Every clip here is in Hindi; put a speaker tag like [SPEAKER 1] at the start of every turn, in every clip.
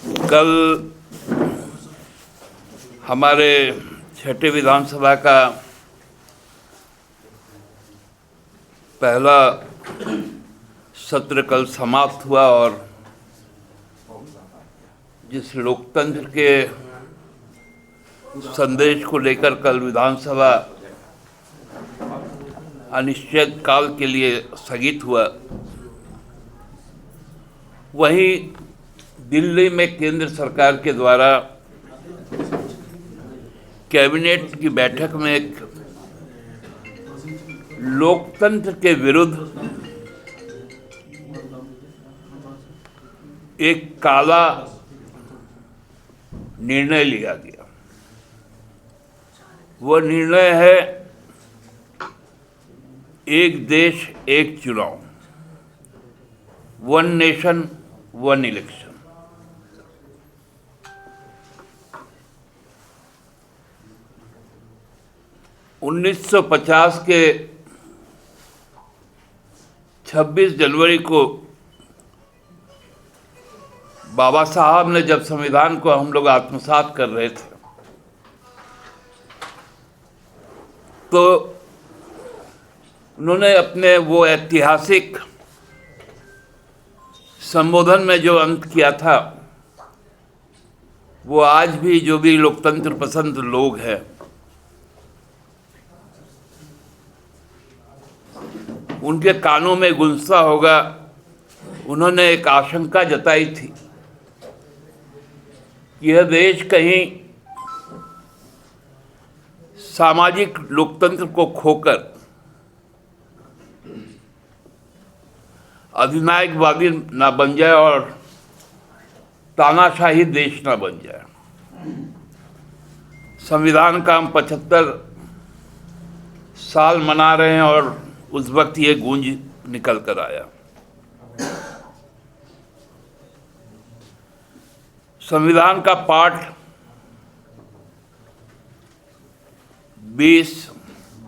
[SPEAKER 1] कल हमारे छठे विधानसभा का पहला सत्र कल समाप्त हुआ और जिस लोकतंत्र के संदेश को लेकर कल विधानसभा अनिश्चित काल के लिए स्थगित हुआ, वहीं दिल्ली में केंद्र सरकार के द्वारा कैबिनेट की बैठक में एक लोकतंत्र के विरुद्ध एक काला निर्णय लिया गया। वो निर्णय है एक देश एक चुनाव, वन नेशन वन इलेक्शन। उन्नीस 1950 के 26 जनवरी को बाबा साहब ने जब संविधान को हम लोग आत्मसात कर रहे थे, तो उन्होंने अपने वो ऐतिहासिक संबोधन में जो अंत किया था, वो आज भी जो भी लोकतंत्र पसंद लोग हैं उनके कानों में गूंजता होगा। उन्होंने एक आशंका जताई थी कि यह देश कहीं सामाजिक लोकतंत्र को खोकर अधिनायकवादी ना बन जाए और तानाशाही देश ना बन जाए। संविधान का हम 75 साल मना रहे हैं और उस वक्त ये गूंज निकल कर आया। संविधान का पाठ 20,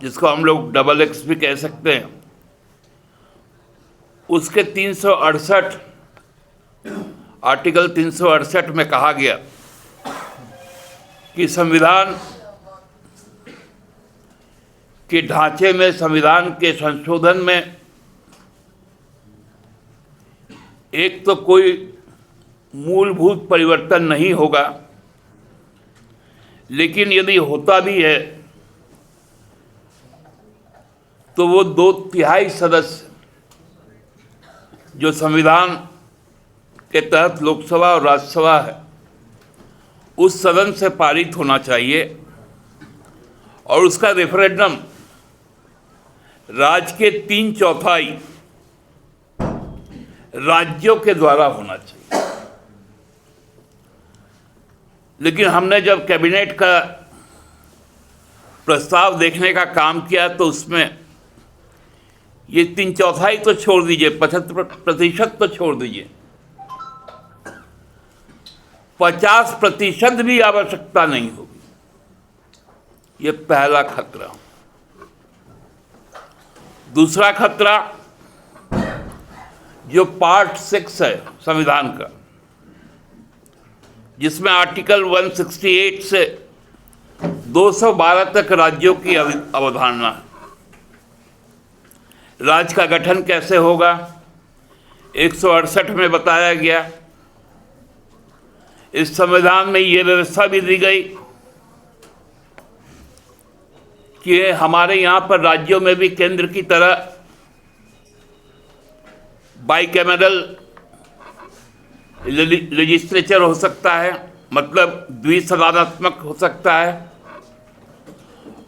[SPEAKER 1] जिसको हम लोग XX भी कह सकते हैं, उसके 368 आर्टिकल 368 में कहा गया कि संविधान के ढांचे में, संविधान के संशोधन में एक तो कोई मूलभूत परिवर्तन नहीं होगा, लेकिन यदि होता भी है तो वो 2/3 सदस्य जो संविधान के तहत लोकसभा और राज्यसभा है, उस सदन से पारित होना चाहिए और उसका रेफरेंडम राज्य के 3/4 राज्यों के द्वारा होना चाहिए। लेकिन हमने जब कैबिनेट का प्रस्ताव देखने का काम किया तो उसमें ये 3/4 तो छोड़ दीजिए, 75% तो छोड़ दीजिए, 50% भी आवश्यकता नहीं होगी। ये पहला खतरा। दूसरा खतरा जो पार्ट 6 है संविधान का, जिसमें आर्टिकल 168 से 212 तक राज्यों की अवधारणा है। राज्य का गठन कैसे होगा 168 में बताया गया। इस संविधान में ये व्यवस्था भी दी गई कि हमारे यहाँ पर राज्यों में भी केंद्र की तरह बाइकैमरल लेजिस्लेचर हो सकता है, मतलब द्विसदनात्मक हो सकता है,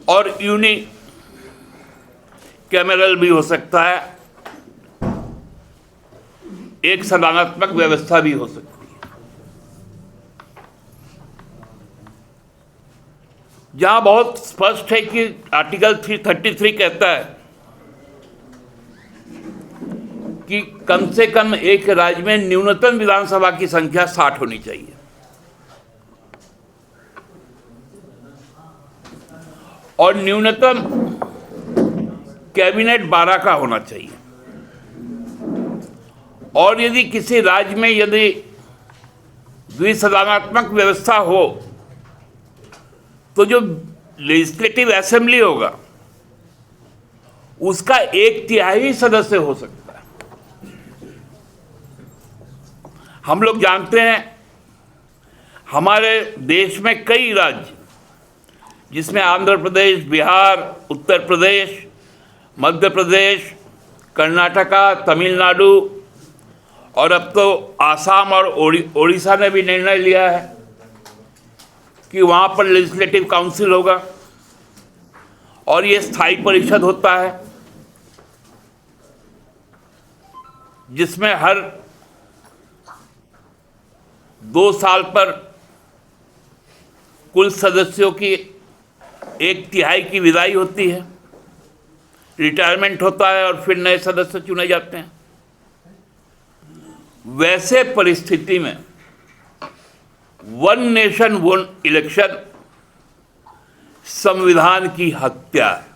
[SPEAKER 1] और यूनि कैमरल भी हो सकता है, एक सदनात्मक व्यवस्था भी हो सकती है। जहां बहुत स्पष्ट है कि आर्टिकल 333 कहता है कि कम से कम एक राज्य में न्यूनतम विधानसभा की संख्या 60 होनी चाहिए। और न्यूनतम कैबिनेट 12 का होना चाहिए। और यदि किसी राज्य में यदि द्विसदनात्मक व्यवस्था हो तो जो लेजिस्लेटिव असेंबली होगा उसका 1/3 सदस्य हो सकता है। हम लोग जानते हैं हमारे देश में कई राज्य, जिसमें आंध्र प्रदेश, बिहार, उत्तर प्रदेश, मध्य प्रदेश, कर्नाटका, तमिलनाडु और अब तो आसाम और ओडिशा ने भी निर्णय लिया है कि वहाँ पर लेजिस्लेटिव काउंसिल होगा और ये स्थायी परिषद होता है जिसमें हर 2 साल पर कुल सदस्यों की 1/3 की विदाई होती है, रिटायरमेंट होता है और फिर नए सदस्य चुने जाते हैं। वैसे परिस्थिति में वन नेशन वन इलेक्शन संविधान की हत्या है।